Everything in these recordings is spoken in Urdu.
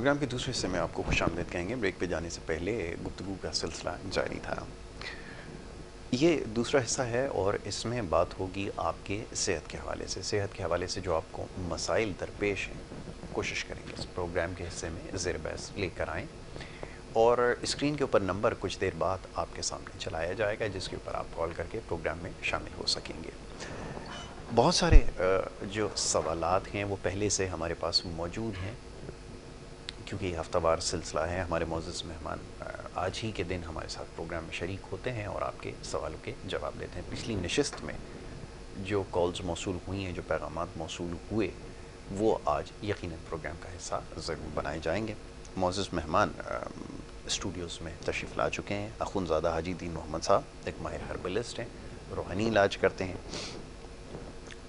پروگرام کے دوسرے حصے میں آپ کو خوش آمدید کہیں گے۔ بریک پہ جانے سے پہلے گفتگو کا سلسلہ جاری تھا۔ یہ دوسرا حصہ ہے اور اس میں بات ہوگی آپ کے صحت کے حوالے سے۔ صحت کے حوالے سے جو آپ کو مسائل درپیش ہیں کوشش کریں گے اس پروگرام کے حصے میں زیر بحث لے کر آئیں، اور اسکرین کے اوپر نمبر کچھ دیر بعد آپ کے سامنے چلایا جائے گا جس کے اوپر آپ کال کر کے پروگرام میں شامل ہو سکیں گے۔ بہت سارے جو سوالات ہیں وہ پہلے سے ہمارے پاس موجود ہیں، کیونکہ یہ ہفتہ وار سلسلہ ہے۔ ہمارے معزز مہمان آج ہی کے دن ہمارے ساتھ پروگرام میں شریک ہوتے ہیں اور آپ کے سوالوں کے جواب دیتے ہیں۔ پچھلی نشست میں جو کالز موصول ہوئی ہیں، جو پیغامات موصول ہوئے، وہ آج یقیناً پروگرام کا حصہ ضرور بنائے جائیں گے۔ معزز مہمان اسٹوڈیوز میں تشریف لا چکے ہیں۔ اخوندزادہ حاجی دین محمد صاحب ایک ماہر ہربلسٹ ہیں، روحانی علاج کرتے ہیں،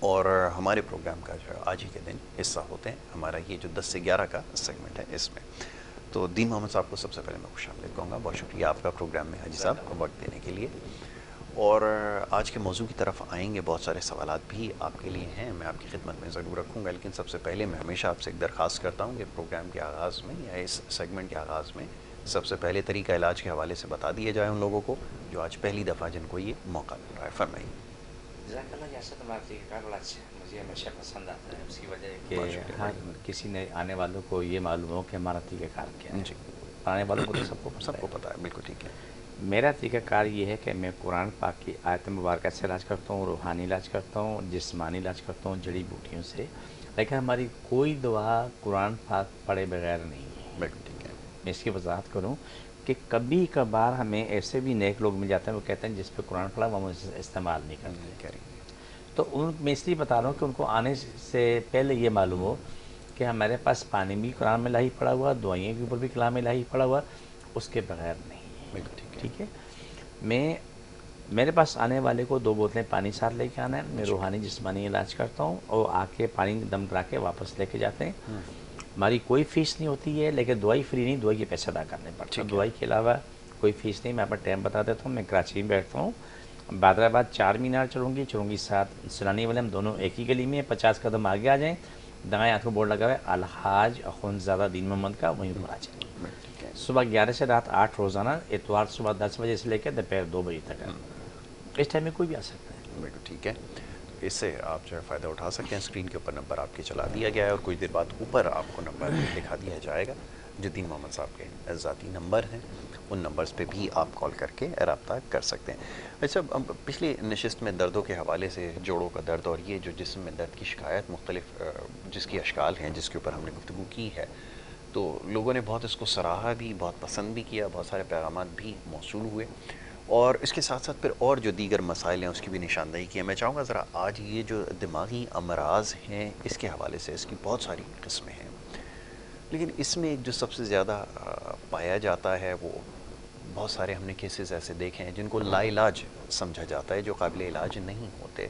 اور ہمارے پروگرام کا جو آج ہی کے دن حصہ ہوتے ہیں۔ ہمارا یہ جو 10 سے 11 کا سیگمنٹ ہے اس میں تو دین محمد صاحب کو سب سے پہلے میں خوش آمدید کہوں گا۔ بہت شکریہ آپ کا پروگرام میں حاجی صاحب وقت دینے کے لیے، اور آج کے موضوع کی طرف آئیں گے۔ بہت سارے سوالات بھی آپ کے لیے ہیں، میں آپ کی خدمت میں ضرور رکھوں گا، لیکن سب سے پہلے میں ہمیشہ آپ سے ایک درخواست کرتا ہوں کہ پروگرام کے آغاز میں یا اس سیگمنٹ کے آغاز میں سب سے پہلے طریقہ علاج کے حوالے سے بتا دیا جائے ان لوگوں کو جو آج پہلی دفعہ جن کو یہ موقع مل رہا ہے۔ فرمائیے۔ جزاک اللہ جیسا تمہارا طریقہ کار بڑا اچھا ہے، مجھے ہمیشہ پسند آتا ہے، اس کی وجہ ہے کہ ہر کسی نے آنے والوں کو یہ معلوم ہو کہ ہمارا طریقہ کار کیا ہے۔ جی، آنے والوں کو تو سب کو پتہ ہے، بالکل ٹھیک ہے۔ میرا طریقہ کار یہ ہے کہ میں قرآن پاک کی آیت مبارکہ سے علاج کرتا ہوں، روحانی علاج کرتا ہوں، جسمانی علاج کرتا ہوں جڑی بوٹیوں سے، لیکن ہماری کوئی دعا قرآن پاک پڑھے بغیر نہیں ہے۔ بالکل ٹھیک ہے۔ میں اس کی وضاحت کروں کہ کبھی کبھار ہمیں ایسے بھی نیک لوگ مل جاتے ہیں، وہ کہتے ہیں جس پہ قرآن پڑھا وہ ہم استعمال نہیں کرتے، تو میں اس لیے بتا رہا ہوں کہ ان کو آنے سے پہلے یہ معلوم ہو کہ ہمارے پاس پانی بھی کلام الہی پڑا ہوا، دعائیں کے اوپر بھی کلام الہی پڑا ہوا، اس کے بغیر نہیں ہے۔ بالکل ٹھیک ہے، میرے پاس آنے والے کو 2 بوتلیں پانی ساتھ لے کے آنا ہے، میں روحانی جسمانی علاج کرتا ہوں، اور آ کے پانی دم کرا کے واپس لے کے جاتے ہیں۔ ہماری کوئی فیس نہیں ہوتی ہے، لیکن دوائی فری نہیں، دوائی کے پیسے ادا کرنے پڑتے ہیں۔ دوائی کے علاوہ کوئی فیس نہیں۔ میں اپنا ٹائم بتا دیتا ہوں، میں کراچی میں بیٹھتا ہوں، بادر آباد 4 مینار چلوں گی 7 سیلانی والے، ہم دونوں ایک ہی گلی میں، 50 قدم آگے آ جائیں، دائیں ہاتھ کو بورڈ لگا ہوا ہے الحاج اخوندزادہ دین محمد کا، وہیں پر آ جائیں۔ صبح 11 سے رات 8 روزانہ، اتوار صبح 10 بجے سے لے کے دوپہر 2 بجے تک ہے، اس ٹائم میں کوئی بھی آ سکتا ہے۔ بالکل ٹھیک ہے، اس سے آپ جو ہے فائدہ اٹھا سکتے ہیں۔ اسکرین کے اوپر نمبر آپ کے چلا دیا گیا ہے، اور کچھ دیر بعد اوپر آپ کو نمبر دکھا دیا جائے گا جو دین محمد صاحب کے ذاتی نمبر ہیں، ان نمبرز پہ بھی آپ کال کر کے رابطہ کر سکتے ہیں۔ اچھا، پچھلی نشست میں دردوں کے حوالے سے، جوڑوں کا درد اور یہ جو جسم میں درد کی شکایت مختلف جس کی اشکال ہیں جس کے اوپر ہم نے گفتگو کی ہے، تو لوگوں نے بہت اس کو سراہا بھی، بہت پسند بھی کیا، بہت سارے پیغامات بھی موصول ہوئے، اور اس کے ساتھ ساتھ پھر اور جو دیگر مسائل ہیں اس کی بھی نشاندہی کی ہے۔ میں چاہوں گا ذرا آج یہ جو دماغی امراض ہیں اس کے حوالے سے، اس کی بہت ساری قسمیں ہیں، لیکن اس میں ایک جو سب سے زیادہ پایا جاتا ہے، وہ بہت سارے ہم نے کیسز ایسے دیکھے ہیں جن کو لا علاج سمجھا جاتا ہے، جو قابل علاج نہیں ہوتے۔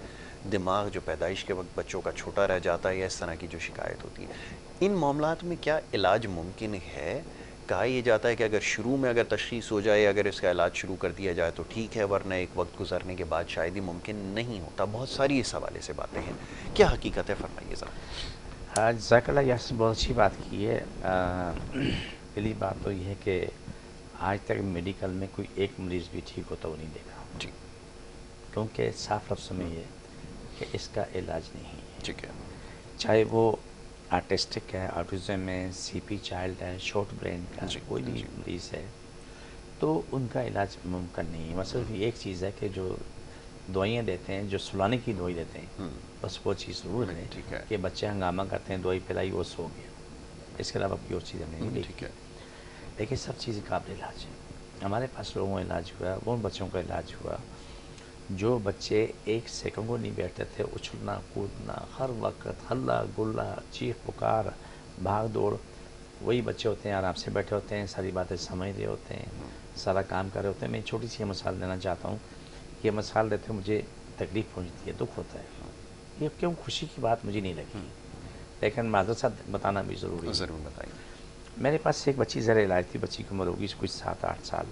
دماغ جو پیدائش کے وقت بچوں کا چھوٹا رہ جاتا ہے، یا اس طرح کی جو شکایت ہوتی ہے، ان معاملات میں کیا علاج ممکن ہے؟ کہا یہ جاتا ہے کہ اگر شروع میں اگر تشخیص ہو جائے، اگر اس کا علاج شروع کر دیا جائے تو ٹھیک ہے، ورنہ ایک وقت گزرنے کے بعد شاید ہی ممکن نہیں ہوتا۔ بہت ساری اس حوالے سے باتیں ہیں، کیا حقیقت ہے؟ فرمائیے ذرا۔ جزاک اللہ یاسر، بہت اچھی بات کی ہے۔ پہلی بات تو یہ ہے کہ آج تک میڈیکل میں کوئی ایک مریض بھی ٹھیک ہوتا وہ نہیں دیکھا، جی، کیونکہ صاف لفظ میں یہ کہ اس کا علاج نہیں ہے۔ ٹھیک ہے، چاہے وہ آرٹسٹک ہے، آٹزم ہے، سی پی چائلڈ ہے، شارٹ برین کا کوئی بھی مریض ہے، تو ان کا علاج ممکن نہیں ہے۔ مثلا ایک چیز ہے کہ جو دوائیاں دیتے ہیں، جو سلانے کی دوائی دیتے ہیں، بس وہ چیز ضرور ہے کہ بچے ہنگامہ کرتے ہیں، دوائی پلائی وہ سو گیا، اس کے علاوہ کوئی اور چیز ہم نے نہیں دیکھی، لیکن سب چیزیں قابل علاج ہیں۔ ہمارے پاس لوگوں کا علاج ہوا، وہ بچوں کا علاج ہوا جو بچے 1 سیکنڈ کو نہیں بیٹھتے تھے، اچھلنا کودنا ہر وقت، ہلا گلا، چیخ پکار، بھاگ دوڑ، وہی بچے ہوتے ہیں آرام سے بیٹھے ہوتے ہیں، ساری باتیں سمجھ رہے ہوتے ہیں، سارا کام کر رہے ہوتے ہیں۔ میں چھوٹی سی مثال دینا چاہتا ہوں، یہ مثال دیتے ہوئے مجھے تکلیف پہنچتی ہے، دکھ ہوتا ہے، یہ کیوں خوشی کی بات مجھے نہیں لگی، لیکن معذرت ساتھ بتانا بھی ضروری ہے۔ ضرور بتائیے۔ میرے پاس ایک بچی زیر علاج تھی، بچی کی عمر ہوگی کچھ 7-8 سال۔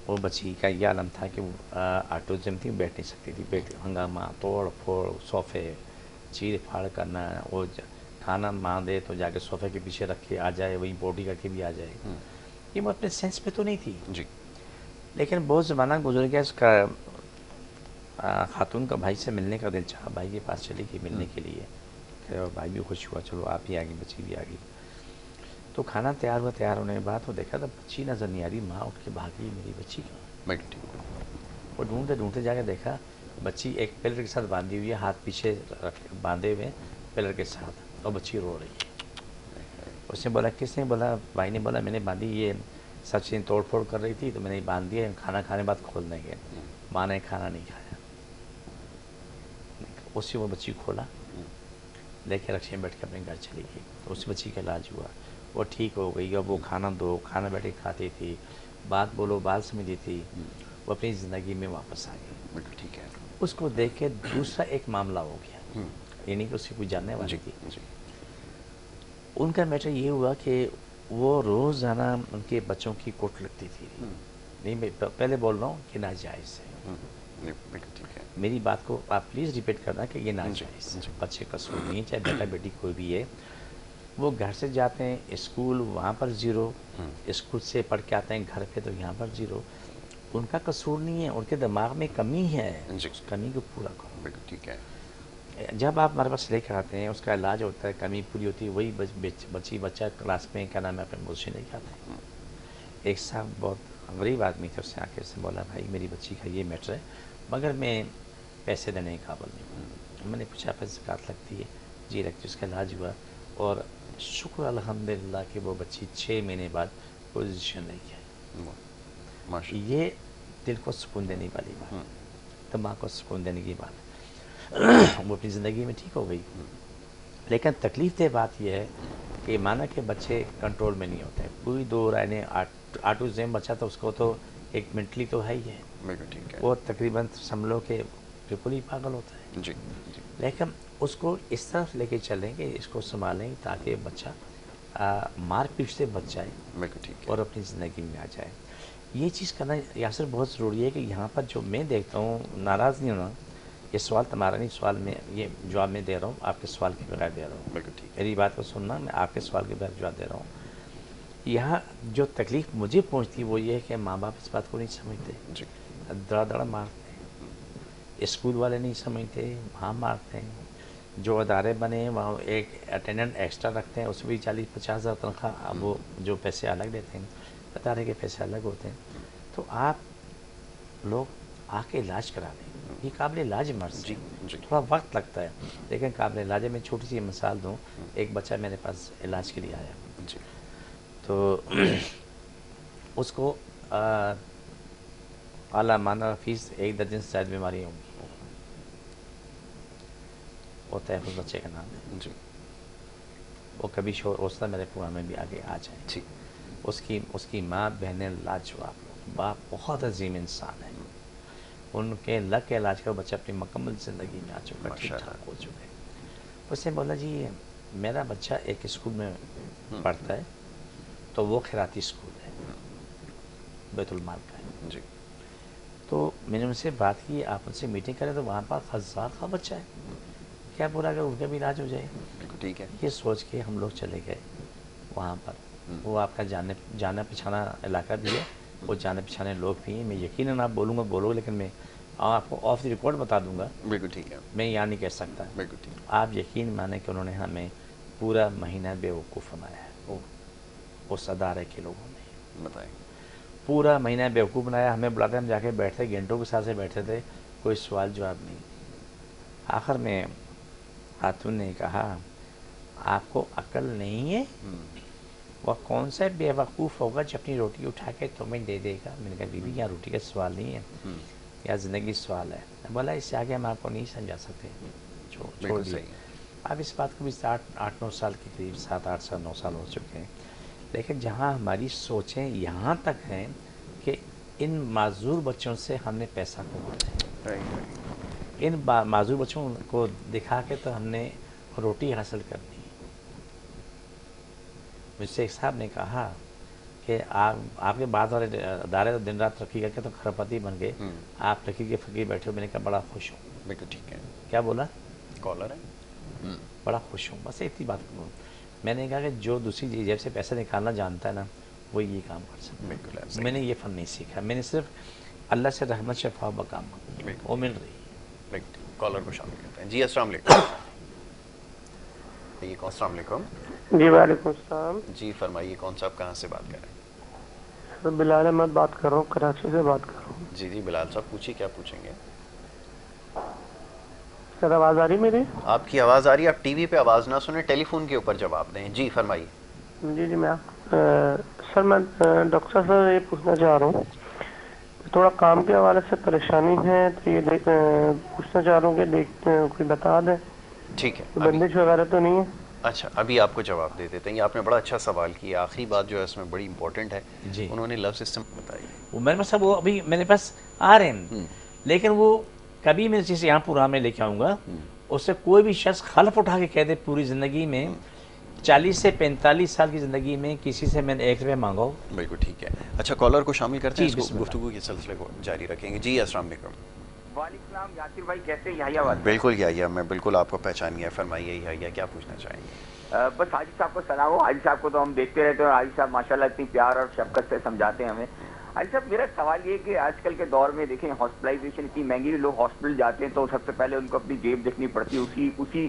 وہ بچی کا یہ عالم تھا کہ وہ آٹوزم تھی، بیٹھ نہیں سکتی تھی، ہنگامہ، توڑ پھوڑ، صوفے چیر پھاڑ کرنا، وہ کھانا ماں دے تو جا کے صوفے کے پیچھے رکھ کے آ جائے, وہیں پوٹی کر کے بھی آ جائے. یہ وہ اپنے سینس پہ تو نہیں تھی. جی. لیکن بہت زمانہ گزر گیا, اس کا خاتون کا بھائی سے ملنے کا دل چاہا, بھائی کے پاس چلی گئی ملنے کے لیے, کہ بھائی بھی خوش ہوا, چلو آپ بھی آ گئی, بچی بھی آ گئی. تو کھانا تیار ہوا, تیار ہونے کے بعد وہ دیکھا تھا بچی نظر نہیں آ رہی. ماں اٹھ کے بھاگی, میری بچی کہاں؟ وہ ڈھونڈتے ڈھونڈتے جا کے دیکھا بچی ایک پلر کے ساتھ باندھی ہوئی ہے, ہاتھ پیچھے باندھے ہوئے پلر کے ساتھ, اور بچی رو رہی ہے. اس نے بولا کس نے؟ بولا بھائی نے بولا میں نے باندھی, یہ سب چیزیں توڑ پھوڑ کر رہی تھی تو میں نے باندھ دیا, کھانا کھانے بعد کھول دیں گے. ماں نے کھانا نہیں کھایا. اس سے وہ بچی کھولا, لے کے رکشے میں بیٹھ کے اپنے گھر چلی گئی. تو اس بچی کا علاج ہوا, وہ ٹھیک ہو گئی. اب وہ کھانا دو, کھانا بیٹھ کے کھاتی تھی, بات بولو بات سمجھتی تھی. وہ اپنی زندگی میں واپس آ گئی. ٹھیک ہے. اس کو دیکھ کے دوسرا ایک معاملہ ہو گیا, یعنی کہ اس کی کوئی جاننے والی تھی. ان کا میٹر یہ ہوا کہ وہ روزانہ ان کے بچوں کی کوٹ لگتی تھی. نہیں میں پہلے بول رہا ہوں کہ ناجائز ہے. میری بات کو آپ پلیز ریپیٹ کرنا کہ یہ ناجائز ہے. بچے کا قصور نہیں, چاہے بیٹا بیٹی کوئی بھی ہے. وہ گھر سے جاتے ہیں اسکول, وہاں پر زیرو, اسکول سے پڑھ کے آتے ہیں گھر پہ تو یہاں پر زیرو. ان کا قصور نہیں ہے, ان کے دماغ میں کمی ہے, اس کمی کو پورا کرو. ٹھیک ہے. جب آپ ہمارے پاس لے کے آتے ہیں, اس کا علاج ہوتا ہے, کمی پوری ہوتی ہے, وہی بچہ کلاس میں کیا نام ہے اپنے مجھ سے لے کے آتے ہیں. ایک صاحب بہت غریب آدمی تھے, اس سے آ کے سے بولا بھائی میری بچی کا یہ میٹر ہے مگر میں پیسے دینے کے قابل نہیں ہوں. میں نے پوچھا پیسے زکوٰۃ لگتی ہے؟ جی لگتی ہے. اس کا علاج ہوا, اور شکر الحمدللہ کہ وہ بچی 6 مہینے بعد پوزیشن نہیں ہے. یہ دل کو سکون دینے والی بات, دماغ کو سکون دینے کی بات. وہ اپنی زندگی میں ٹھیک ہو گئی. لیکن تکلیف دہ بات یہ ہے کہ مانا کہ بچے کنٹرول میں نہیں ہوتے. کوئی دو رائے نے آٹوزم بچہ تو اس کو تو ایک منٹلی تو ہے ہی ہے, وہ تقریباً سمجھ کہ بالکل ہی پاگل ہوتا ہے. لیکن اس کو اس طرف لے کے چلیں کہ اس کو سنبھالیں تاکہ بچہ مار پیٹ سے بچ جائے اور اپنی زندگی میں آ جائے. یہ چیز کرنا یاسر بہت ضروری ہے. کہ یہاں پر جو میں دیکھتا ہوں, ناراض نہیں ہونا, یہ سوال تمہارا نہیں, سوال میں یہ جواب میں دے رہا ہوں, آپ کے سوال کے بغیر دے رہا ہوں. میری بات کو سننا, میں آپ کے سوال کے بغیر جواب دے رہا ہوں. یہاں جو تکلیف مجھے پہنچتی وہ یہ ہے کہ ماں باپ اس بات کو نہیں سمجھتے, دڑا دڑا مارتے ہیں. اسکول والے نہیں سمجھتے, وہاں مارتے ہیں. جو ادارے بنے ہیں وہاں ایک اٹینڈنٹ ایکسٹرا رکھتے ہیں, اس میں بھی 40-50 ہزار تنخواہ, اب وہ جو پیسے الگ دیتے ہیں, ادارے کے پیسے الگ ہوتے ہیں. تو آپ لوگ آ کے علاج کرا لیں, یہ قابل علاج مرض ہے. تھوڑا وقت لگتا ہے لیکن قابل علاج ہے. میں چھوٹی سی مثال دوں, ایک بچہ میرے پاس علاج کے لیے آیا, تو اس کو اعلیٰ معنی فیس 1 درجن سے زائد بیماریاں ہوں گی. وہ تحفظ بچے کا نام ہے. وہ کبھی شور اوسطا میرے پروگرام میں بھی آگے آ جائیں. اس کی ماں بہنیں لاجواب لوگ, باپ بہت عظیم انسان ہے. ان کے لگ کے علاج کا بچہ اپنی مکمل زندگی میں آ چکا, ٹھیک ٹھاک ہو چکا ہے. اس نے بولا جی میرا بچہ ایک اسکول میں پڑھتا ہے, تو وہ خیراتی اسکول ہے, بیت المال کا ہے. تو میں نے ان سے بات کی, آپ ان سے میٹنگ کریں, تو وہاں پر 1000 کا بچہ ہے, کیا برا اگر ان کا بھی علاج ہو جائے. ٹھیک ہے. یہ سوچ کے ہم لوگ چلے گئے وہاں پر. وہ آپ کا جانا پچھانا علاقہ بھی ہے, وہ جانے پچھانے لوگ بھی ہیں. میں یقیناً آپ بولو لیکن میں آپ کو آف دی ریکارڈ بتا دوں گا. بالکل ٹھیک ہے. میں یہاں نہیں کہہ سکتا. آپ یقین مانیں کہ انہوں نے ہمیں پورا مہینہ بیوقوف بنایا ہے, اس ادارے کے لوگوں نے بتائیں, پورا مہینہ بیوقوف بنایا. ہمیں بلاتے, ہم جا کے بیٹھتے, گھنٹوں کے ساتھ سے بیٹھے تھے, کوئی سوال جواب نہیں. آخر میں خاتون نے کہا آپ کو عقل نہیں ہے؟ وہ کون سا بے وقوف ہوگا جو اپنی روٹی اٹھا کے تمہیں دے دے گا. میں نے کہا بیوی یہاں روٹی کا سوال نہیں ہے, یا زندگی سوال ہے. بولا اس سے آگے ہم آپ کو نہیں سمجھا سکتے, چھوڑ دیے. اب اس بات کو بھی 8-9 سال کے قریب, 7-8 سال 9 سال ہو چکے ہیں. لیکن جہاں ہماری سوچیں یہاں تک ہیں کہ ان معذور بچوں سے ہم نے پیسہ کمانا ہے, ان معذور بچوں کو دکھا کے تو ہم نے روٹی حاصل کرنی. مجھ سے ایک صاحب نے کہا کہ آپ کے بعد والے ادارے تو دن رات ترقی کر کے تو کھرپتی بن گئے, آپ فقیر کے فقیر بیٹھے ہو. میں نے کہا بڑا خوش ہوں. بالکل ٹھیک ہے. کیا بولا؟ کالر ہے. بڑا خوش ہوں، بس اتنی بات کروں. میں نے کہا کہ جو دوسری جیب سے پیسہ نکالنا جانتا ہے نا وہ یہ کام کر سکتا بالکل ہے. میں نے یہ فن نہیں سیکھا، میں نے صرف اللہ سے رحمت شفا بکام مانگا، وہ مل رہی ہے. کالر کو شامل کرتے ہیں. جی السلام علیکم. السلام علیکم. جی وعلیکم السلام. جی فرمائیے کون صاحب کہاں سے بات کر رہے ہیں؟ سر بلال احمد بات کر رہا ہوں، کراچی سے بات کر رہا ہوں. جی جی بلال صاحب پوچھیے کیا پوچھیں گے. سر آواز آ رہی میری؟ آپ کی آواز آ رہی ہے، آپ ٹی وی پہ آواز نہ سنیں، ٹیلی فون کے اوپر جواب دیں. جی فرمائیے. جی جی سر میں ڈاکٹر صاحب سے یہ پوچھنا چاہ رہا ہوں، تھوڑا کام کے حوالے سے پریشانی ہے تو یہ پوچھنا چاہ رہا ہوں کہ کوئی بتا دیں، ٹھیک ہے کوئی ابھی. بندش وغیرہ تو نہیں ہے؟ اچھا ابھی آپ کو جواب دے دیتے ہیں. یہ آپ نے بڑا اچھا سوال کیا. آخری بات جو ہے اس میں بڑی امپورٹنٹ ہے. جی انہوں نے لو سسٹم بتائی. وہ میرے پاس وہ ابھی میرے پاس آ رہے ہیں، لیکن وہ کبھی میں چیز یہاں پورا میں لے کے آؤں گا، اس سے کوئی بھی شخص خلف اٹھا کے کہہ دے پوری زندگی میں 40 سے 45 سال کی زندگی میں کسی سے میں نے 1 روپیہ مانگا ہو. بالکل ٹھیک ہے. اچھا کالر کو شامل کرتے ہیں، جی، اس بسم کو اللہ. گفتگو کے سلسلے کو جاری رکھیں گے. جی السلام علیکم. وعلیکم السلام. یاسر بھائی کیسے ہیں؟ یحییٰ بات. بالکل یحییٰ، میں بالکل آپ کو پہچان گیا. فرمائیے یحییٰ کیا پوچھنا چاہیں گے؟ بس حاجی صاحب کو سلام ہو. حاجی صاحب کو تو ہم دیکھتے رہتے ہیں اور حاجی صاحب ماشاءاللہ اتنی پیار اور شفقت سے سمجھاتے ہیں ہمیں. حاجی صاحب میرا سوال یہ کہ آج کل کے دور میں دیکھیں ہاسپٹلائزیشن اتنی مہنگی، لوگ ہاسپٹل جاتے ہیں تو سب سے پہلے ان کو اپنی جیب دیکھنی پڑتی ہے،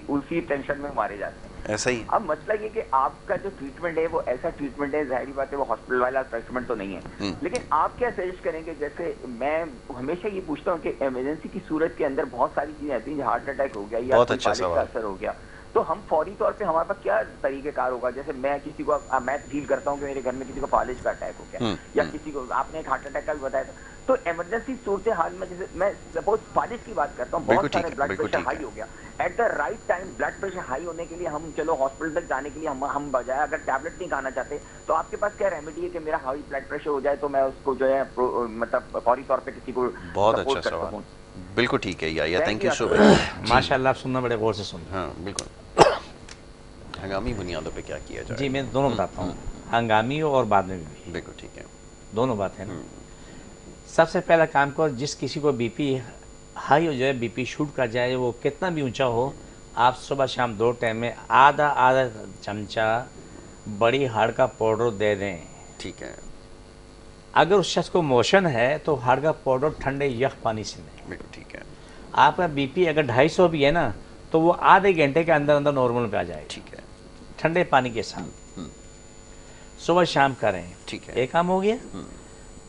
اسی ٹینشن میں مارے جاتے ہیں. ایسا ہی اب مسئلہ یہ کہ آپ کا جو ٹریٹمنٹ ہے وہ ایسا ٹریٹمنٹ ہے، ظاہری بات ہے وہ ہاسپٹل والا ٹریٹمنٹ تو نہیں ہے، لیکن آپ کیا سجیسٹ کریں گے؟ جیسے میں ہمیشہ یہ پوچھتا ہوں کہ ایمرجنسی کی صورت کے اندر بہت ساری چیزیں آتی ہیں، ہارٹ اٹیک ہو گیا یا بہت کوئی اچھا فالج کا سوال. اثر ہو گیا، تو ہم فوری طور پہ ہمارے پاس کیا طریقہ کار ہوگا؟ جیسے میں کسی کو میں فیل کرتا ہوں کہ میرے گھر میں کسی کو فالج کا اٹیک ہو گیا یا کسی کو آپ نے ایک ہارٹ اٹیک کا بھی بتایا تھا، تو ایمرجنسی صورتحال میں جیسے میں سپوز فالج کی بات کرتا ہوں، بالکل بہت ٹھیک سارے ہے، بلڈ بالکل پریشر ٹھیک ہائی ہے. ہو گیا، at the right time blood pressure high ہونے کے لیے ہم چلو ہاسپٹل تک جانے کے لیے ہم بجائے اگر ٹیبلٹ نہیں کھانا چاہتے تو آپ کے پاس کیا ریمیڈی ہے کہ میرا ہائی بلڈ پریشر ہو جائے تو میں اس کو جو ہے مطلب فوری طور پہ کسی کو بہت اچھا سپورٹ کر سوال. سکوں؟ بالکل ٹھیک ہے یحییٰ، Thank thank you, you so Yasir مچ. ماشاء اللہ آپ سننا بڑے غور سے سننا. ہاں بالکل. ہنگامی بنیادوں پہ کیا کیا جائے؟ جی میں دونوں بتاتا ہوں، ہنگامی اور بعد میں بھی، بالکل ٹھیک ہے. دونوں باتیں نا. سب سے پہلا کام کو جس کسی کو بی پی ہائی ہو جائے، بی پی شوٹ کر جائے، وہ کتنا بھی اونچا ہو، آپ صبح شام 2 ٹائم میں آدھا چمچہ بڑی ہاڑ کا پاؤڈر دے دیں. ٹھیک ہے. اگر اس شخص کو موشن ہے تو ہاڑ کا پاؤڈر ٹھنڈے یخ پانی سے دیں. بالکل ٹھیک ہے. آپ کا بی پی اگر 250 بھی ہے نا تو وہ آدھے گھنٹے کے اندر نارمل پہ آ جائے گا، ٹھیک ہے. ٹھنڈے پانی کے ساتھ صبح شام کریں. ٹھیک ہے. ایک کام ہو گیا.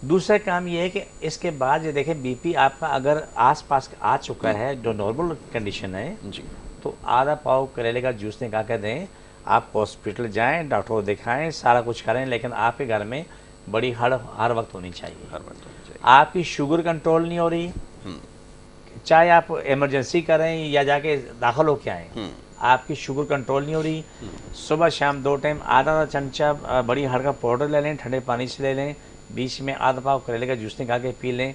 دوسرا کام یہ ہے کہ اس کے بعد یہ دیکھیں بی پی آپ کا اگر آس پاس آ چکا ہے جو نارمل کنڈیشن ہے جی تو آدھا پاؤ کریلے کا جوس نکال کے دیں. آپ ہاسپٹل جائیں، ڈاکٹر کو دکھائیں، سارا کچھ کریں، لیکن آپ کے گھر میں بڑی ہر وقت ہونی چاہیے. ہر وقت ہونی چاہیے. آپ کی شوگر کنٹرول نہیں ہو رہی، چاہے آپ ایمرجنسی کریں یا جا کے داخل ہو کے آئیں، آپ کی شوگر کنٹرول نہیں ہو رہی، صبح شام 2 ٹائم آدھا چمچہ بڑی ہاڑ کا پاؤڈر لے لیں، ٹھنڈے پانی سے لے لیں، بیچ میں آدھا پاؤ کریلے کا جوس نکال کے پی لیں.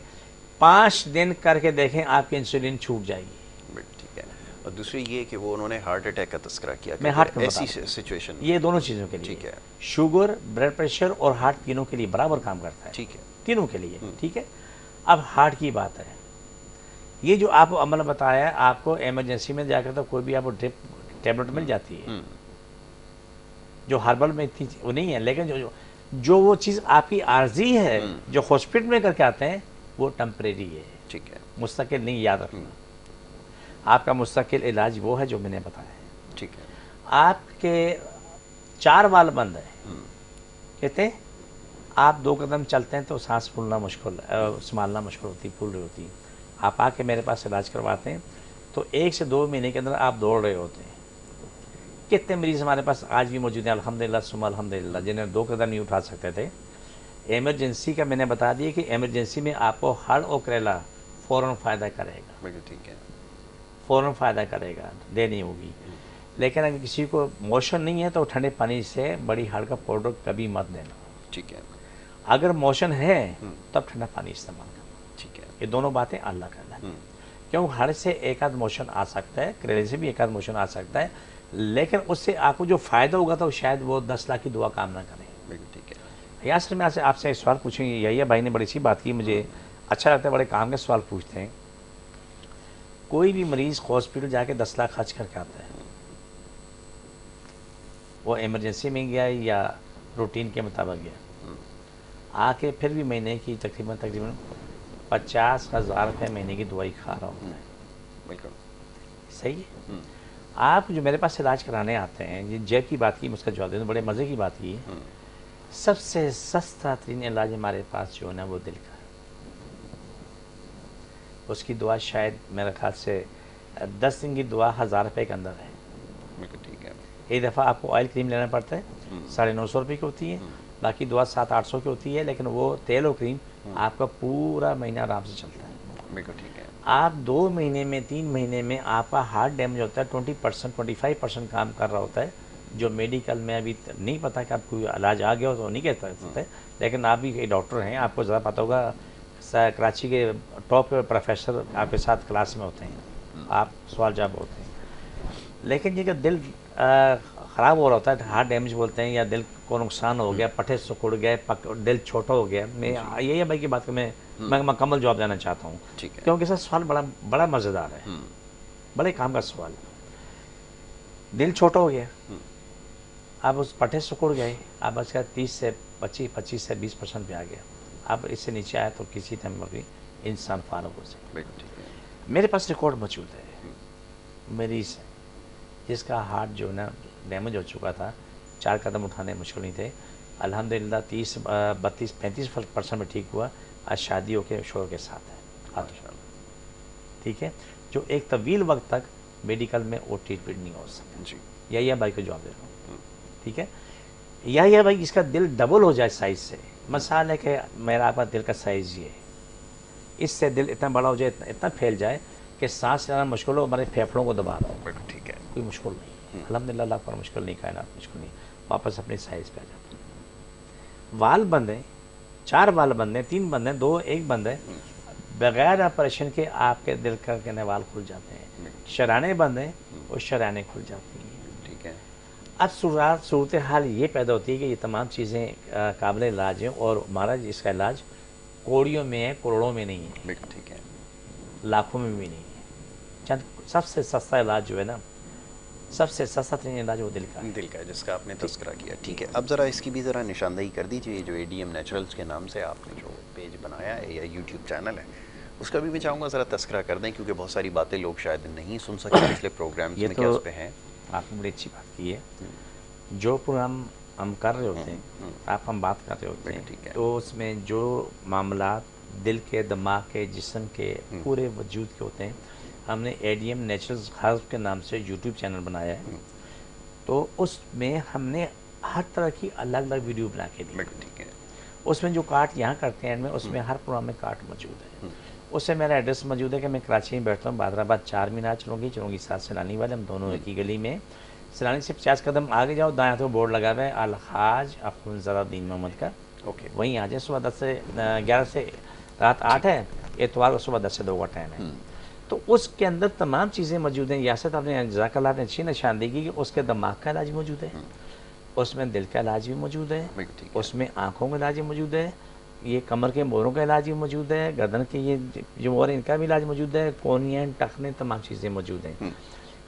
5 دن کر کے دیکھیں آپ کی انسولین چھوٹ جائے گی. ٹھیک ہے. اور دوسری یہ کہ وہ انہوں نے ہارٹ اٹیک کا تذکرہ کیا میں کہ ہارٹ میں ایسی بتا رہا ہوں. سچویشن. یہ دونوں چیزوں کے لیے، ٹھیک ہے. شوگر، بلڈ پریشر اور ہارٹ تینوں کے لیے برابر کام کرتا ہے. ٹھیک ہے. تینوں کے لیے. ٹھیک ہے. اب ہارٹ کی بات ہے، یہ جو آپ کو عمل بتایا ہے، آپ کو ایمرجنسی میں جا کر تو کوئی بھی آپ کو ٹیبلٹ مل جاتی ہے جو ہربل میں اتنی وہ نہیں ہے، لیکن جو وہ چیز آپ کی عارضی ہے جو ہاسپٹل میں کر کے آتے ہیں وہ ٹمپریری ہے. ٹھیک ہے. مستقل نہیں، یاد رکھنا. آپ کا مستقل علاج وہ ہے جو میں نے بتایا ہے. ٹھیک ہے. آپ کے 4 وال بند ہیں، کہتے ہیں آپ 2 قدم چلتے ہیں تو سانس پھولنا مشکل، سنبھالنا مشکل ہوتی، پھول رہی ہوتی. آپ آ کے میرے پاس علاج کرواتے ہیں تو 1 سے 2 مہینے کے اندر آپ دوڑ رہے ہوتے ہیں. کتنے مریض ہمارے پاس آج بھی موجود ہیں الحمدللہ ثم الحمدللہ جنہیں 2 قدم نہیں اٹھا سکتے تھے. ایمرجنسی کا میں نے بتا دیا کہ ایمرجنسی میں آپ کو ہڑ اور کریلا فوراً فائدہ کرے گا. بالکل ٹھیک ہے. فوراً فائدہ کرے گا، دینی ہوگی. لیکن اگر کسی کو موشن نہیں ہے تو ٹھنڈے پانی سے بڑی ہاڑ کا پاؤڈر کبھی مت دینا. ٹھیک ہے. اگر موشن ہے تب ٹھنڈا پانی استعمال کرنا. ٹھیک ہے. یہ دونوں باتیں اللہ کرنا ہے. کیوں ہڑ سے ایک آدھ موشن آ سکتا ہے، کریلے سے بھی ایک آدھ موشن آ سکتا ہے، لیکن اس سے آپ کو جو فائدہ ہوگا تو شاید وہ 10 لاکھ کی دعا کام نہ کریں. بالکل ٹھیک ہے. یاسر میں آپ سے ایک سوال پوچھیں گے. یحییٰ بھائی نے بڑی سی بات کی، مجھے اچھا لگتا ہے، بڑے کام کے سوال پوچھتے ہیں. کوئی بھی مریض ہاسپٹل جا کے 10 لاکھ خرچ کر کے آتا ہے، وہ ایمرجنسی میں گیا یا روٹین کے مطابق گیا، آ کے پھر بھی مہینے کی تقریباً 50,000 روپے مہینے کی دوائی کھا رہا ہوتا ہے. بالکل صحیح ہے. آپ جو میرے پاس علاج کرانے آتے ہیں، یہ جیب کی بات کی، میں اس کا جواب دے دوں، بڑے مزے کی بات کی. سب سے سستا ترین علاج ہمارے پاس جو ہے نا وہ دل کا ہے. اس کی دعا شاید میرے خیال سے 10 دن کی دعا 1000 روپے کے اندر ہے. بالکل ٹھیک ہے. ایک دفعہ آپ کو آئل کریم لینا پڑتا ہے، 950 روپے کی ہوتی ہے، باقی دعا 700-800 کی ہوتی ہے، لیکن وہ تیل و کریم آپ کا پورا مہینہ آرام سے چلتا ہے. بالکل ٹھیک ہے. آپ 2 مہینے میں 3 مہینے میں آپ کا ہارٹ ڈیمیج ہوتا ہے، 20% 25% کام کر رہا ہوتا ہے، جو میڈیکل میں ابھی نہیں پتا کہ آپ کو علاج آ گیا ہو تو نہیں کہہ سکتے، لیکن آپ بھی ایک ڈاکٹر ہیں، آپ کو زیادہ پتہ ہوگا. کراچی کے ٹاپ پروفیسر آپ کے ساتھ کلاس میں ہوتے ہیں، آپ سوال جواب ہوتے ہیں. لیکن یہ کہ دل خراب ہو رہا ہوتا ہے، ہارٹ ڈیمیج بولتے ہیں، یا دل کو نقصان ہو گیا، پٹھے سکڑ گئے، دل چھوٹا ہو گیا. میں یہی ہے بھائی کی بات میں مکمل جواب دینا چاہتا ہوں، کیونکہ سر سوال بڑا مزیدار ہے، بڑے کام کا سوال. دل چھوٹا ہو گیا، اب اس پٹھے سکڑ گئے، اب اس کا 30 سے 25 سے 20% پہ آ گیا. اب اس سے نیچے آیا تو کسی ٹائم بھی انسان فارغ ہو سکے. میرے پاس ریکارڈ موجود ہے، مریض جس کا ہارٹ جو ہے نا ڈیمیج ہو چکا تھا، 4 قدم اٹھانے مشکل نہیں تھے، الحمدللہ 32-33% میں ٹھیک ہوا، آج شادی ہو کے شوہر کے ساتھ ہے. ٹھیک ہے، جو ایک طویل وقت تک میڈیکل میں وہ ٹریٹمنٹ نہیں ہو سکتا. یا بھائی کو جواب دے رہا ہوں. ٹھیک ہے، یا بھائی اس کا دل ڈبل ہو جائے سائز سے. مثال ہے کہ میرا آپ کا دل کا سائز یہ ہے، اس سے دل اتنا بڑا ہو جائے، اتنا پھیل جائے کہ سانس لینا مشکل ہو، ہمارے پھیپھڑوں کو دبا رہا ہو. ٹھیک ہے. کوئی مشکل نہیں، الحمدللہ اللہ پر مشکل نہیں، کائنات مشکل نہیں، واپس اپنے سائز پہ آ جاتا ہے. وال بند ہیں، 4 وال بند ہیں، 3 بند ہیں، 2 1 بند ہے، بغیر آپریشن کے آپ کے دل کا وال کھل جاتے ہیں. شرانے بند ہیں، وہ شرانے کھل جاتی ہیں. ٹھیک ہے. اب صورتحال یہ پیدا ہوتی ہے کہ یہ تمام چیزیں قابل علاج ہیں، اور ہمارا اس کا علاج کوڑیوں میں ہے، کروڑوں میں نہیں ہے. بالکل ٹھیک ہے. لاکھوں میں بھی نہیں ہے. چند سب سے سستا علاج جو ہے نا، سب سے سستا ترین علاج وہ دل کا ہے. دل کا، جس کا آپ نے تذکرہ کیا. ٹھیک ہے، اب ذرا اس کی بھی ذرا نشاندہی کر دیجیے. جو ADM نیچرلز کے نام سے آپ نے جو پیج بنایا ہے یا یوٹیوب چینل ہے، اس کا بھی میں چاہوں گا ذرا تذکرہ کر دیں، کیونکہ بہت ساری باتیں لوگ شاید نہیں سن سکتے پچھلے پروگرامز میں کیا اس پہ ہیں. آپ نے بڑی اچھی بات کی ہے. جو پروگرام ہم کر رہے ہوتے ہیں، آپ ہم بات کر رہے ہوتے ہیں، تو اس میں جو معاملات دل کے، دماغ کے، جسم کے، پورے وجود کے ہوتے ہیں، ہم نے ADM نیچرلز ہرب کے نام سے یوٹیوب چینل بنایا ہے. تو اس میں ہم نے ہر طرح کی الگ الگ ویڈیو بنا کے دی. ٹھیک ہے. اس میں جو کارٹ یہاں کرتے ہیں، اس میں ہر پروگرام میں کارٹ موجود ہے. اس سے میرا ایڈریس موجود ہے کہ میں کراچی میں بیٹھتا ہوں، بادرآباد 4 مینار چلوں گی ساتھ سیلانی والے، ہم دونوں ایک ہی گلی میں. سیلانی سے 50 قدم آگے جاؤ، دائیں تو بورڈ لگا ہوا ہے الحاج اخونزادہ الدین محمد کا. وہیں آ جائے. صبح 10 سے 11 سے رات 8 ہے، اتوار کو صبح 10 سے 2 کا ٹائم ہے. تو اس کے اندر تمام چیزیں موجود ہیں. یاسر آپ نے جزاک اللہ نے اچھی نشاندہی کہ اس کے دماغ کا علاج موجود ہے، اس میں دل کا علاج بھی موجود ہے، اس میں آنکھوں کا علاج بھی موجود ہے، یہ کمر کے موروں کا علاج بھی موجود ہے، گردن کے یہ جو مور ہیں ان کا بھی علاج موجود ہے، کونیاں، ٹخنے، تمام چیزیں موجود ہیں.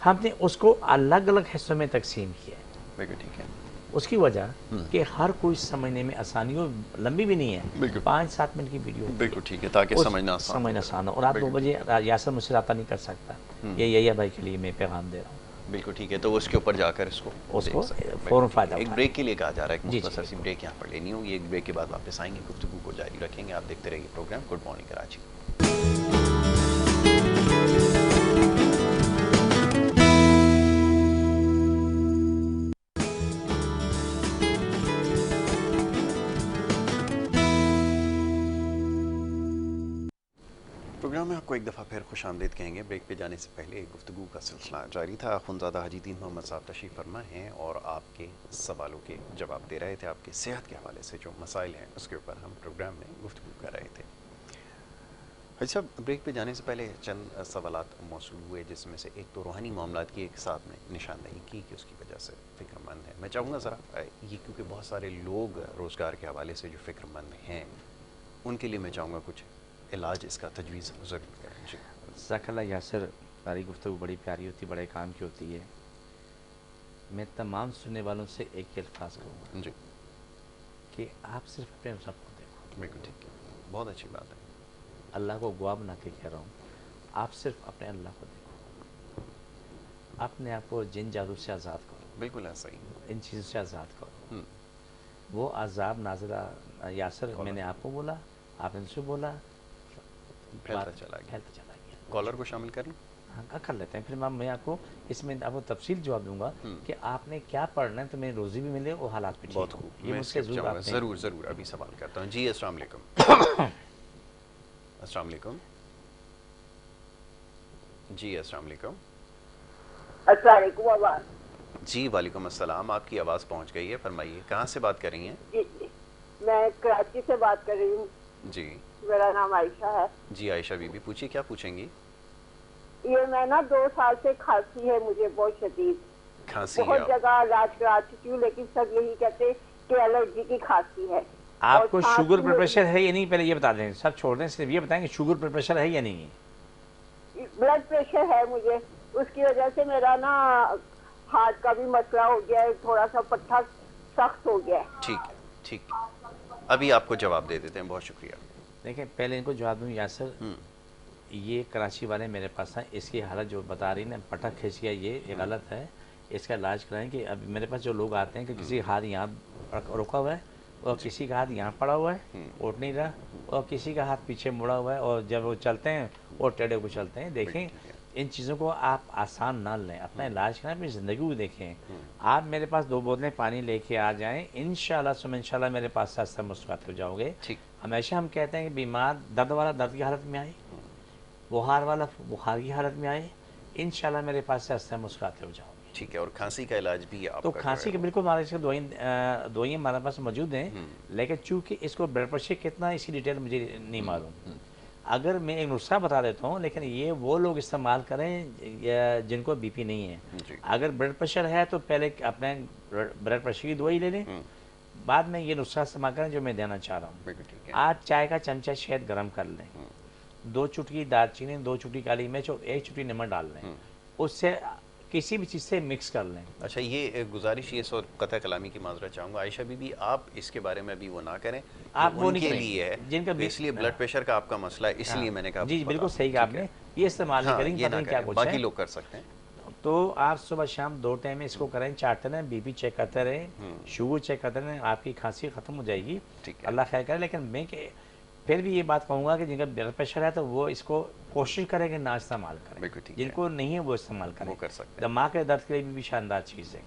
ہم نے اس کو الگ الگ حصوں میں تقسیم کیا ہے. ٹھیک ہے. اس کی وجہ کہ ہر کوئی سمجھنے میں آسانی ہو، لمبی بھی نہیں ہے، 5-7 منٹ کی ویڈیو. بالکل ٹھیک ہے، تاکہ سمجھنا آسان ہو. اور آپ 2 بجے یاسر مجھ سے رابطہ نہیں کر سکتا، یہ بھائی کے لیے میں پیغام دے رہا ہوں. بالکل ٹھیک ہے. تو اس کے اوپر جا کر اس کو فوراً فائدہ. ایک بریک کے لیے کہا جا رہا ہے کہ مختصر سی بریک یہاں پر لینی ہوگی. ایک بریک کے بعد واپس آئیں گے، گفتگو کو جاری رکھیں گے. آپ دیکھتے رہیے programme good morning Karachi. Programme میں آپ کو ایک دفعہ پھر خوش آمدید کہیں گے. بریک پہ جانے سے پہلے گفتگو کا سلسلہ جاری تھا. اخونزادہ حاجی دین محمد صاحب تشریف فرما ہیں اور آپ کے سوالوں کے جواب دے رہے تھے. آپ کے صحت کے حوالے سے جو مسائل ہیں اس کے اوپر ہم پروگرام میں گفتگو کر رہے تھے. حاجی صاحب، بریک پہ جانے سے پہلے چند سوالات موصول ہوئے، جس میں سے ایک تو روحانی معاملات کی ایک ساتھ میں نشاندہی کی کہ اس کی وجہ سے فکر مند ہے. میں چاہوں گا ذرا یہ، کیونکہ بہت سارے لوگ روزگار کے حوالے سے جو فکر مند ہیں، ان کے لیے میں چاہوں گا کچھ علاج اس کا تجویز ضرور کریں. جی جزاک اللہ. یاسر، ساری گفتگو بڑی پیاری ہوتی، بڑے کام کی ہوتی ہے. میں تمام سننے والوں سے ایک ہی الفاظ کہوں گا جی کہ آپ صرف اپنے رب کو دیکھو. بالکل ٹھیک ہے، بہت اچھی بات ہے. اللہ کو گواہ بنا کے کہہ رہا ہوں، آپ صرف اپنے اللہ کو دیکھو. اپنے آپ کو جن جادو سے آزاد کرو، بالکل ایسا ہی. ان چیزوں سے آزاد کرو. ہوں. وہ عذاب نازلہ یاسر میں نے آپ کو بولا، آپ نے سے بولا، پھیلتا چلا گیا. پھیلتا چلا گیا. کالر کو شامل کر لیں. ہاں کر لیتے ہیں. پھر میں آپ کو اس میں آپ کو تفصیل جواب دوں گا کہ آپ نے کیا پڑھنا ہے تو میری روزی بھی ملے اور حالات بھی بہت ٹھیک ہوں. خوب، یہ میں مجھ سے اسکپ ضرور چاہوں گا. آپ نے ضرور ضرور ابھی سوال کرتا ہوں. جی السلام علیکم. السلام علیکم. جی السلام علیکم. السلام علیکم. آواز جی وعلیکم السلام. آپ کی آواز پہنچ گئی ہے، فرمائیے کہاں سے بات کر رہی ہیں؟ جی میں کراچی سے بات کر رہی ہوں. جی میرا نام عائشہ ہے. جی عائشہ بی بی پوچھیے، کیا پوچھیں گی؟ یہ میں نا 2 سال سے کھانسی ہے مجھے بہت شدید. کھانسی ہے بہت آپ؟ جگہ علاج کرا چکی ہوں لیکن سب یہی کہتے کہ الرجی کی کھانسی ہے. اور آپ کو سانس شوگر بھی پر پریشر ہے یا نہیں؟ پہلے یہ بتا دیں. سب چھوڑ دیں، صرف یہ بتائیں کہ شوگر پر پریشر ہے یا نہیں. بلڈ پریشر ہے مجھے. اس کی وجہ سے میرا نا ہارٹ کا بھی مسئلہ ہو گیا ہے، تھوڑا سا پٹھا سخت ہو گیا ہے. ٹھیک ہے ٹھیک ہے، ابھی آپ کو جواب دے دیتے ہیں. بہت شکریہ. دیکھیں پہلے ان کو جواب دوں. یاسر یہ کراچی والے میرے پاس ہیں، اس کی حالت جو بتا رہی نا پٹھا کھینچ گیا، یہ غلط ہے. اس کا علاج کرائیں. کہ اب میرے پاس جو لوگ آتے ہیں کہ کسی کا ہاتھ یہاں رکا ہوا ہے اور کسی کا ہاتھ یہاں پڑا ہوا ہے اٹھ نہیں رہا، اور کسی کا ہاتھ پیچھے مڑا ہوا ہے اور جب وہ چلتے ہیں اور ٹیڑھے کو چلتے ہیں. دیکھیں ٹھیک ہے. ان چیزوں کو آپ آسان نہ لیں، اپنا علاج کریں، اپنی زندگی کو دیکھیں. آپ میرے پاس 2 بوتلیں پانی لے کے آ جائیں، انشاءاللہ ثم انشاءاللہ میرے پاس سے آہستہ مسکراتے ہو جاؤ گے. ٹھیک. ہمیشہ ہم کہتے ہیں کہ بیمار درد والا درد کی حالت میں آئے، بخار والا بخار کی حالت میں آئے، انشاءاللہ میرے پاس سے آہستہ مسکراتے ہو جاؤ گے. ٹھیک ہے. اور کھانسی کا علاج بھی آپ تو کا جو کھانسی ہے کے بالکل ہمارے اس کے دوائیں ہمارے پاس موجود ہیں، لیکن چونکہ اس کو بلڈ پریشر کتنا ہے اس کی ڈیٹیل مجھے نہیں معلوم. اگر میں ایک نسخہ بتا دیتا ہوں، لیکن یہ وہ لوگ استعمال کریں جن کو بی پی نہیں ہے. جی اگر بلڈ پریشر ہے تو پہلے اپنے بلڈ پریشر کی دوائی لے لیں، بعد میں یہ نسخہ استعمال کریں جو میں دینا چاہ رہا ہوں. بالکل ٹھیک ہے. آج چائے کا چمچہ شہد گرم کر لیں، 2 چٹکی دار چینی، 2 چٹکی کالی مرچ اور 1 چٹکی نمک ڈال لیں. اس سے کسی بھی چیز سے مکس کر لیں. اچھا یہ گزارش یہ اور قطع کلامی کی معذرت چاہوں گا عائشہ بی بی، آپ اس کے بارے میں ابھی وہ نہ کریں. آپ یہ وہ ان نہیں کے کریں لیے ہے، جن کا تو اس لیے بلڈ پریشر کا آپ کا مسئلہ ہے، اس لیے میں نے کہا جی بالکل بتا صحیح کہا آپ نے. یہ استعمال نہیں ہاں کریں، یہ پتہ نہ نہیں کیا کریں، کچھ باقی ہے. لوگ کر سکتے ہیں. تو آپ صبح شام 2 ٹائم اس کو کریں، چاٹتے رہیں، بی پی چیک کرتے رہیں، شوگر چیک کرتے رہیں، آپ کی کھانسی ختم ہو جائے گی. ٹھیک ہے. اللہ خیر کرے. لیکن میں کہ پھر بھی یہ بات کہوں گا کہ جن کا بلڈ پریشر ہے تو وہ اس کو کوشش کریں کہ نہ استعمال کریں. بالکل ٹھیک جن ہے. کو نہیں ہے وہ استعمال کریں. وہ کر سکتے ہیں. دماغ کے درد کے لیے بھی شاندار چیز ہے،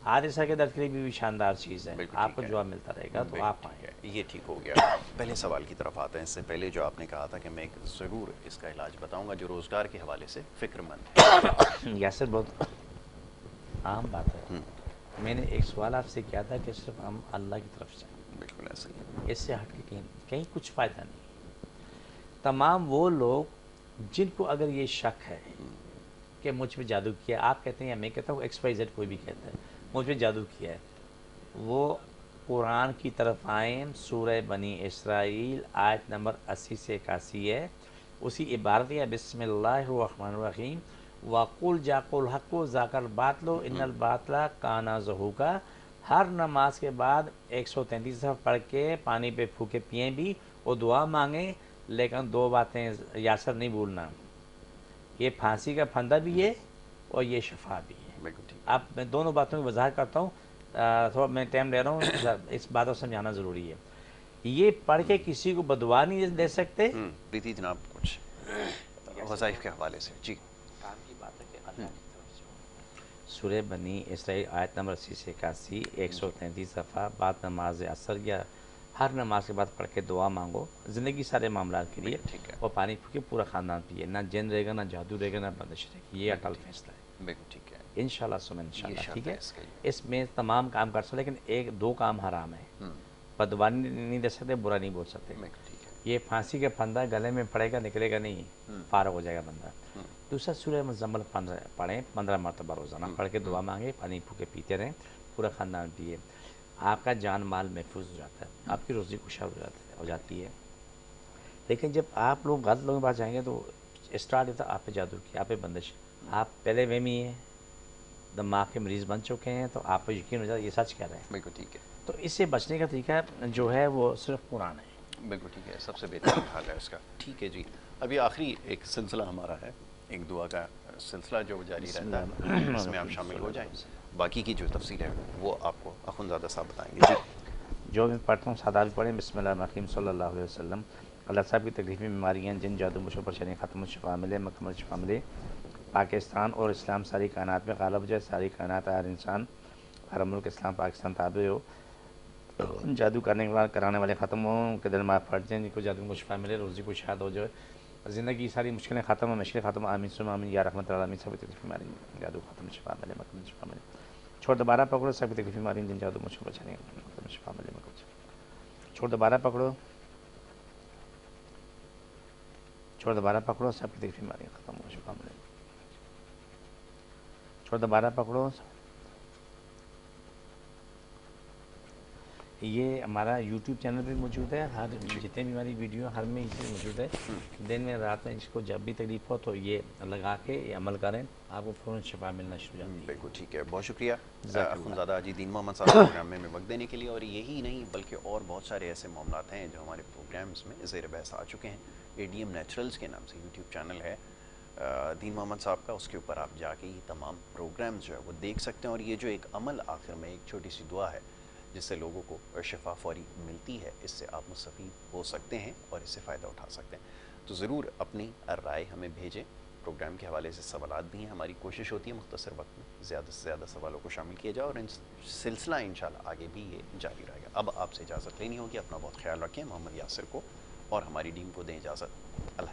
حادثہ کے درد کے لیے بھی شاندار چیز ہے. بالکل آپ ٹھیک کو ہے. جواب ملتا رہے گا تو آپ آئیں. یہ ٹھیک ہو گیا. پہلے سوال کی طرف آتے ہیں. اس سے پہلے جو آپ نے کہا تھا کہ میں ایک ضرور اس کا علاج بتاؤں گا جو روزگار کے حوالے سے فکر مند ہے. یاسر بہت عام بات ہے. میں نے ایک سوال آپ سے کیا تھا کہ صرف ہم اللہ کی طرف سے، بالکل ایسا ہی. اس سے ہٹ کے کہیں کچھ فائدہ نہیں. تمام وہ لوگ جن کو اگر یہ شک ہے کہ مجھ پہ جادو کیا، آپ کہتے ہیں یا میں کہتا ہوں XYZ کوئی بھی کہتا ہے مجھ پہ جادو کیا ہے، وہ قرآن کی طرف آئیں. سورہ بنی اسرائیل آیت نمبر 80 سے 81 ہے. اسی عبارت ہے بسم اللہ الرحمن الرحیم وَقُلْ جَاءَ الْحَقُّ وَزَهَقَ الْبَاطِلُ إِنَّ الْبَاطِلَ كَانَ زَهُوقًا. ہر نماز کے بعد 133 دفعہ پڑھ کے پانی پہ پھونکے پئیں بھی اور دعا مانگیں. لیکن 2 باتیں یاسر نہیں بھولنا، یہ پھانسی کا پھندا بھی ہے اور یہ شفا بھی ہے. بالکل ٹھیک. اب میں دونوں باتوں کی وضاحت کرتا ہوں، تھوڑا میں ٹائم لے رہا ہوں، اس بات کو سمجھانا ضروری ہے. یہ پڑھ کے کسی کو بدعا نہیں دے سکتے. پریتی جناب کچھ وظائف کے حوالے سے. جی کام کی بات ہے کہ اللہ کی طرف سے سورہ بنی اسرائیل آیت نمبر 80 سے 81 133 دفعہ بعد نماز عصر یا ہر نماز کے بعد پڑھ کے دعا مانگو زندگی سارے معاملات کے لیے. ٹھیک ہے. اور پانی پھونکے پورا خاندان پیے، نہ جن رہے گا، نہ جادو رہے گا، نہ بندش رہے گی. یہ اٹل فیصلہ ہے. بالکل ٹھیک ہے. انشاءاللہ سم انشاءاللہ. ٹھیک ہے. اس کے اس میں تمام کام کر سکتے، لیکن 2 کام حرام ہیں. بدعا نہیں دے سکتے، برا نہیں بول سکتے. ٹھیک ہے. یہ پھانسی کا پھندا گلے میں پڑے گا، نکلے گا نہیں، فارغ ہو جائے گا بندہ. دوسرا سورہ مزمل پڑھیں 15 مرتبہ روزانہ، پڑھ کے دعا مانگے، پانی پھونکے پیتے رہیں، پورا خاندان پیے. آپ کا جان مال محفوظ ہو جاتا ہے، آپ کی روزی خوشحال ہو جاتی ہے. لیکن جب آپ لوگ غلط لوگوں کے پاس جائیں گے تو اسٹارٹ ہوتا ہے آپ پہ جادو کیا، آپ پہ بندش، آپ پہلے وہمی ہیں، دماغ کے مریض بن چکے ہیں تو آپ کو یقین ہو جائے یہ سچ کہہ رہے ہیں. بالکل ٹھیک ہے. تو اس سے بچنے کا طریقہ جو ہے وہ صرف قرآن ہے. بالکل ٹھیک ہے, سب سے بہترین حال ہے اس کا. ٹھیک ہے جی, ابھی آخری ایک سلسلہ ہمارا ہے, ایک دعا کا سلسلہ جو جاری رہتا ہے, اس میں آپ شامل ہو جائیں. باقی کی جو تفصیل ہے وہ آپ کو اخوندزادہ صاحب بتائیں گے. جی جو میں پڑھتا ہوں سادہ بھی پڑھیں. بسم اللہ الرحمن الرحیم صلی اللہ علیہ وسلم. اللہ صاحب کی تکلیفی بیماریاں جن جادو مشکل پریشانی ختم شفا ملے, مکمل شفا ملے. پاکستان اور اسلام ساری کائنات میں غالب جائے, ساری کائنات ہر انسان ہر ملک اسلام پاکستان تابع ہو, جادو کرانے والے ختم ہوں, کہ دل معاف پھٹ جائیں, جن کو جادو کو شفا ملے, روزی کو شاد ہو جائے, زندگی ساری مشکلیں ختم ہوں, مشکلیں ختم, آمین سم آمین یا رحمت العالمین. سب کی تکلیف بیماری جادو ختم شفا ملے, مکمل شفا ملے. چھوڑ دوبارہ پکڑو, سب کی تکلیف بیماری جن جادو مشکل پریشانی ختم شفا ملے, مکمل شفا. چھوڑ دوبارہ پکڑو, چھوڑ دوبارہ پکڑو, سب کی تکلیف بیماری ختم ہو شفا ملے. چھوڑ دوبارہ پکڑو. یہ ہمارا یوٹیوب چینل پہ موجود ہے, ہر جتنے بھی ہماری ویڈیو ہر میں یہ موجود ہے. دن میں رات میں جس کو جب بھی تکلیف ہو تو یہ لگا کے یہ عمل کریں, آپ کو فوراً شفا ملنا شروع ہو جاتی ہے. بالکل ٹھیک ہے, بہت شکریہ جزاک اخوندزادہ حاجی دین محمد صاحب پروگرام میں وقت دینے کے لیے. اور یہی نہیں بلکہ اور بہت سارے ایسے معاملات ہیں جو ہمارے پروگرامز میں زیر بحث آ چکے ہیں. ADM نیچرلز کے نام سے یوٹیوب چینل ہے دین محمد صاحب کا, اس کے اوپر آپ جا کے یہ تمام پروگرامز جو ہے وہ دیکھ سکتے ہیں. اور یہ جو ایک عمل آخر میں ایک چھوٹی سی دعا ہے جس سے لوگوں کو شفا فوری ملتی ہے, اس سے آپ مستفید ہو سکتے ہیں اور اس سے فائدہ اٹھا سکتے ہیں. تو ضرور اپنی رائے ہمیں بھیجیں. پروگرام کے حوالے سے سوالات بھی ہیں, ہماری کوشش ہوتی ہے مختصر وقت میں زیادہ سے زیادہ سوالوں کو شامل کیا جائے, اور ان سلسلہ انشاءاللہ آگے بھی یہ جاری رہے گا. اب آپ سے اجازت لینی ہوگی, اپنا بہت خیال رکھیں. محمد یاسر کو اور ہماری ٹیم کو دیں اجازت. اللہ